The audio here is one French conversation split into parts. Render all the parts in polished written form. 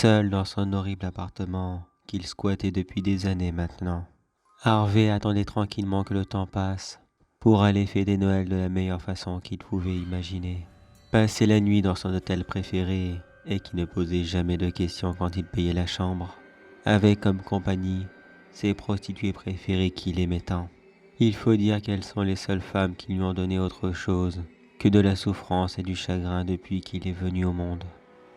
seul dans son horrible appartement qu'il squattait depuis des années maintenant. Harvey attendait tranquillement que le temps passe pour aller fêter Noël de la meilleure façon qu'il pouvait imaginer. Passer la nuit dans son hôtel préféré et qui ne posait jamais de questions quand il payait la chambre, avec comme compagnie ses prostituées préférées qu'il aimait tant. Il faut dire qu'elles sont les seules femmes qui lui ont donné autre chose que de la souffrance et du chagrin depuis qu'il est venu au monde.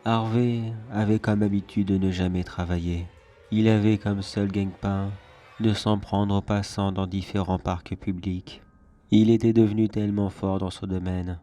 Harvey avait comme habitude de ne jamais travailler. Il avait comme seul gagne-pain de s'en prendre aux passants dans différents parcs publics. Il était devenu tellement fort dans ce domaine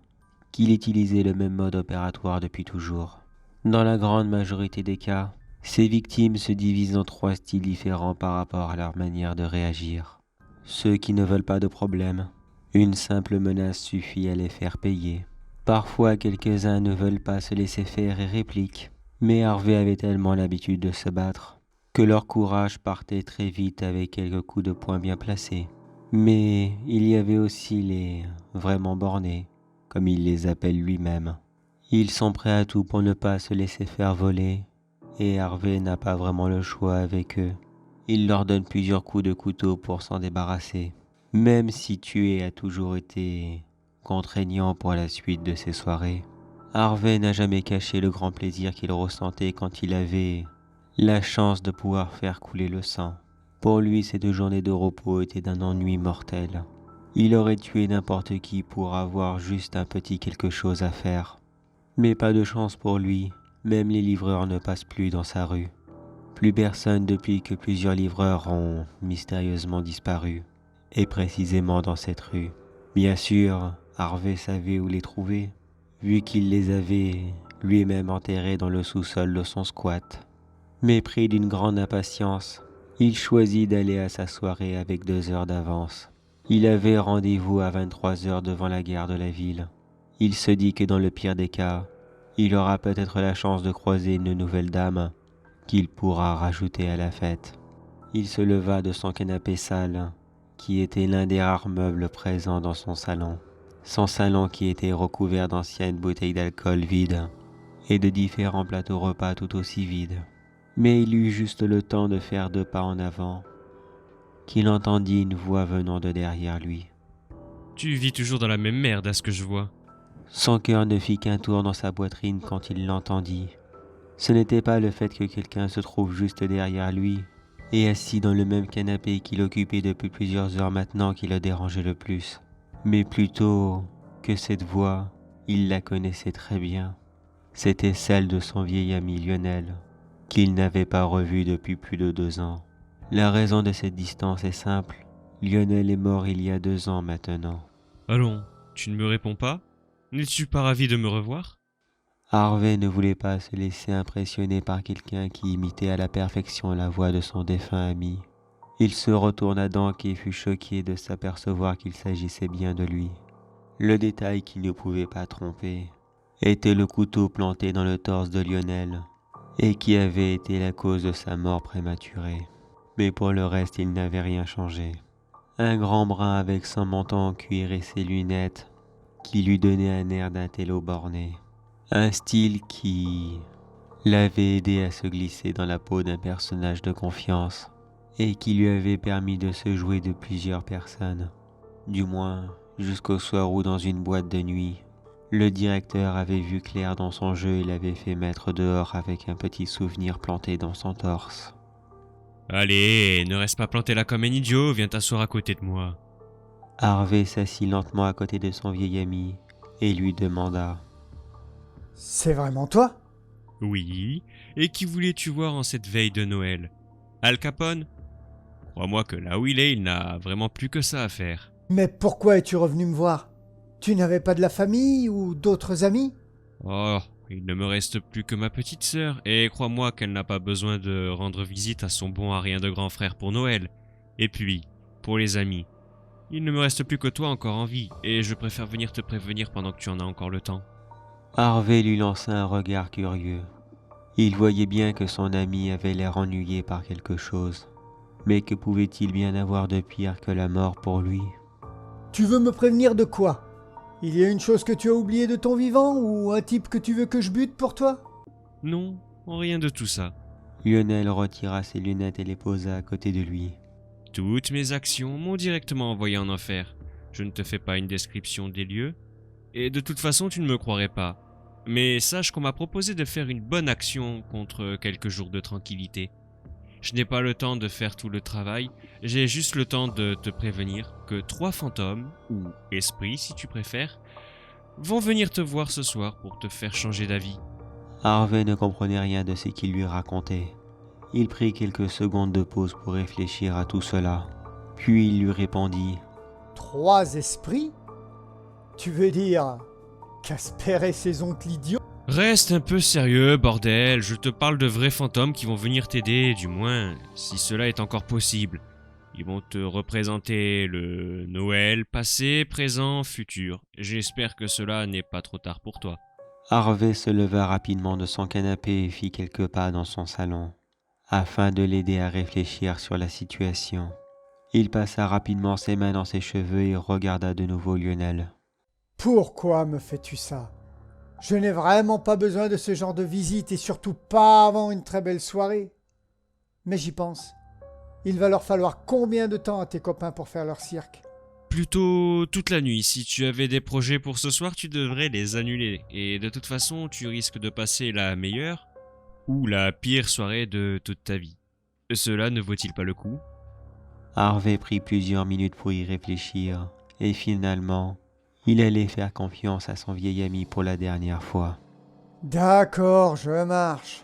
qu'il utilisait le même mode opératoire depuis toujours. Dans la grande majorité des cas, ses victimes se divisent en trois styles différents par rapport à leur manière de réagir. Ceux qui ne veulent pas de problème, une simple menace suffit à les faire payer. Parfois, quelques-uns ne veulent pas se laisser faire et répliquent, mais Harvey avait tellement l'habitude de se battre que leur courage partait très vite avec quelques coups de poing bien placés. Mais il y avait aussi les vraiment bornés, comme il les appelle lui-même. Ils sont prêts à tout pour ne pas se laisser faire voler, et Harvey n'a pas vraiment le choix avec eux. Il leur donne plusieurs coups de couteau pour s'en débarrasser, même si tuer a toujours été contraignant pour la suite de ses soirées. Harvey n'a jamais caché le grand plaisir qu'il ressentait quand il avait la chance de pouvoir faire couler le sang. Pour lui, ces 2 journées de repos étaient d'un ennui mortel. Il aurait tué n'importe qui pour avoir juste un petit quelque chose à faire. Mais pas de chance pour lui, même les livreurs ne passent plus dans sa rue. Plus personne depuis que plusieurs livreurs ont mystérieusement disparu, et précisément dans cette rue. Bien sûr, Harvey savait où les trouver, vu qu'il les avait lui-même enterrés dans le sous-sol de son squat. Mais pris d'une grande impatience, il choisit d'aller à sa soirée avec 2 heures d'avance. Il avait rendez-vous à 23 heures devant la gare de la ville. Il se dit que dans le pire des cas, il aura peut-être la chance de croiser une nouvelle dame qu'il pourra rajouter à la fête. Il se leva de son canapé sale, qui était l'un des rares meubles présents dans son salon. Son salon qui était recouvert d'anciennes bouteilles d'alcool vides et de différents plateaux repas tout aussi vides. Mais il eut juste le temps de faire 2 pas en avant qu'il entendit une voix venant de derrière lui. Tu vis toujours dans la même merde à ce que je vois. Son cœur ne fit qu'un tour dans sa poitrine quand il l'entendit. Ce n'était pas le fait que quelqu'un se trouve juste derrière lui et assis dans le même canapé qu'il occupait depuis plusieurs heures maintenant qui le dérangeait le plus, mais plutôt que cette voix, il la connaissait très bien. C'était celle de son vieil ami Lionel, qu'il n'avait pas revu depuis plus de 2 ans. La raison de cette distance est simple. Lionel est mort il y a 2 ans maintenant. Allons, tu ne me réponds pas? N'es-tu pas ravi de me revoir? Harvey ne voulait pas se laisser impressionner par quelqu'un qui imitait à la perfection la voix de son défunt ami. Il se retourna donc et fut choqué de s'apercevoir qu'il s'agissait bien de lui. Le détail qui ne pouvait pas tromper était le couteau planté dans le torse de Lionel et qui avait été la cause de sa mort prématurée. Mais pour le reste, il n'avait rien changé. Un grand brun avec son menton en cuir et ses lunettes qui lui donnaient un air d'intello borné. Un style qui l'avait aidé à se glisser dans la peau d'un personnage de confiance et qui lui avait permis de se jouer de plusieurs personnes. Du moins, jusqu'au soir où dans une boîte de nuit, le directeur avait vu clair dans son jeu et l'avait fait mettre dehors avec un petit souvenir planté dans son torse. Allez, ne reste pas planté là comme un idiot, viens t'asseoir à côté de moi. Harvey s'assit lentement à côté de son vieil ami et lui demanda « C'est vraiment toi ? Oui, et qui voulais-tu voir en cette veille de Noël? Al Capone? Crois-moi que là où il n'a vraiment plus que ça à faire. Mais pourquoi es-tu revenu me voir ? Tu n'avais pas de la famille ou d'autres amis ? Oh, il ne me reste plus que ma petite sœur, et crois-moi qu'elle n'a pas besoin de rendre visite à son bon à rien de grand frère pour Noël. Et puis, pour les amis, il ne me reste plus que toi encore en vie, et je préfère venir te prévenir pendant que tu en as encore le temps. » Harvey lui lança un regard curieux. Il voyait bien que son ami avait l'air ennuyé par quelque chose. Mais que pouvait-il bien avoir de pire que la mort pour lui ? Tu veux me prévenir de quoi ? Il y a une chose que tu as oubliée de ton vivant ou un type que tu veux que je bute pour toi ? Non, Rien de tout ça. Lionel retira ses lunettes et les posa à côté de lui. Toutes mes actions m'ont directement envoyé en enfer. Je ne te fais pas une description des lieux, et de toute façon tu ne me croirais pas. Mais sache qu'on m'a proposé de faire une bonne action contre quelques jours de tranquillité. Je n'ai pas le temps de faire tout le travail, j'ai juste le temps de te prévenir que 3 fantômes, ou esprits si tu préfères, vont venir te voir ce soir pour te faire changer d'avis. Harvey ne comprenait rien de ce qu'il lui racontait. Il prit quelques secondes de pause pour réfléchir à tout cela. Puis il lui répondit. 3 esprits? Tu veux dire Casper et ses oncles idiots? Reste un peu sérieux, bordel, je te parle de vrais fantômes qui vont venir t'aider, du moins, si cela est encore possible. Ils vont te représenter le Noël passé, présent, futur. J'espère que cela n'est pas trop tard pour toi. Harvey se leva rapidement de son canapé et fit quelques pas dans son salon, afin de l'aider à réfléchir sur la situation. Il passa rapidement ses mains dans ses cheveux et regarda de nouveau Lionel. Pourquoi me fais-tu ça? Je n'ai vraiment pas besoin de ce genre de visite et surtout pas avant une très belle soirée. Mais j'y pense. Il va leur falloir combien de temps à tes copains pour faire leur cirque? Plutôt toute la nuit. Si tu avais des projets pour ce soir, tu devrais les annuler. Et de toute façon, tu risques de passer la meilleure ou la pire soirée de toute ta vie. Cela ne vaut-il pas le coup? Harvey prit plusieurs minutes pour y réfléchir, et finalement, il allait faire confiance à son vieil ami pour la dernière fois. D'accord, je marche.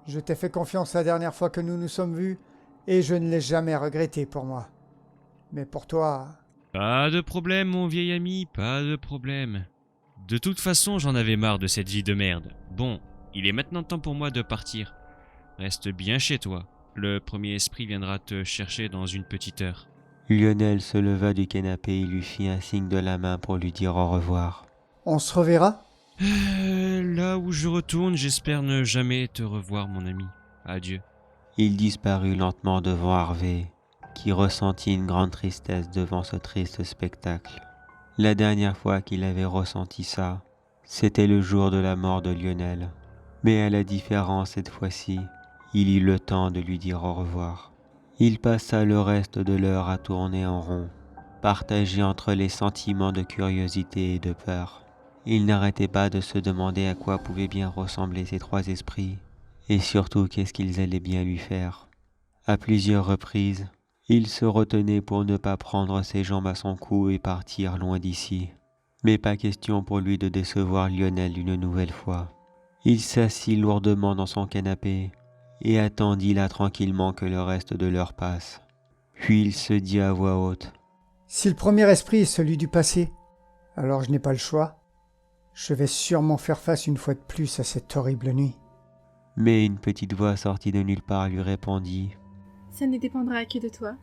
Je t'ai fait confiance la dernière fois que nous nous sommes vus et je ne l'ai jamais regretté pour moi. Mais pour toi, Pas de problème, mon vieil ami, pas de problème. De toute façon, j'en avais marre de cette vie de merde. Bon, il est maintenant temps pour moi de partir. Reste bien chez toi. Le premier esprit viendra te chercher dans une petite heure. Lionel se leva du canapé et lui fit un signe de la main pour lui dire au revoir. on se reverra? Là où je retourne, j'espère ne jamais te revoir, mon ami. Adieu. Il disparut lentement devant Harvey, qui ressentit une grande tristesse devant ce triste spectacle. La dernière fois qu'il avait ressenti ça, c'était le jour de la mort de Lionel. Mais à la différence cette fois-ci, il eut le temps de lui dire au revoir. Il passa le reste de l'heure à tourner en rond, partagé entre les sentiments de curiosité et de peur. Il n'arrêtait pas de se demander à quoi pouvaient bien ressembler ces 3 esprits, et surtout qu'est-ce qu'ils allaient bien lui faire. À plusieurs reprises, il se retenait pour ne pas prendre ses jambes à son cou et partir loin d'ici. Mais pas question pour lui de décevoir Lionel une nouvelle fois. Il s'assit lourdement dans son canapé et attendit là tranquillement que le reste de l'heure passe. Puis il se dit à voix haute. Si le premier esprit est celui du passé, alors je n'ai pas le choix. Je vais sûrement faire face une fois de plus à cette horrible nuit. Mais une petite voix sortie de nulle part lui répondit. Ça ne dépendra que de toi.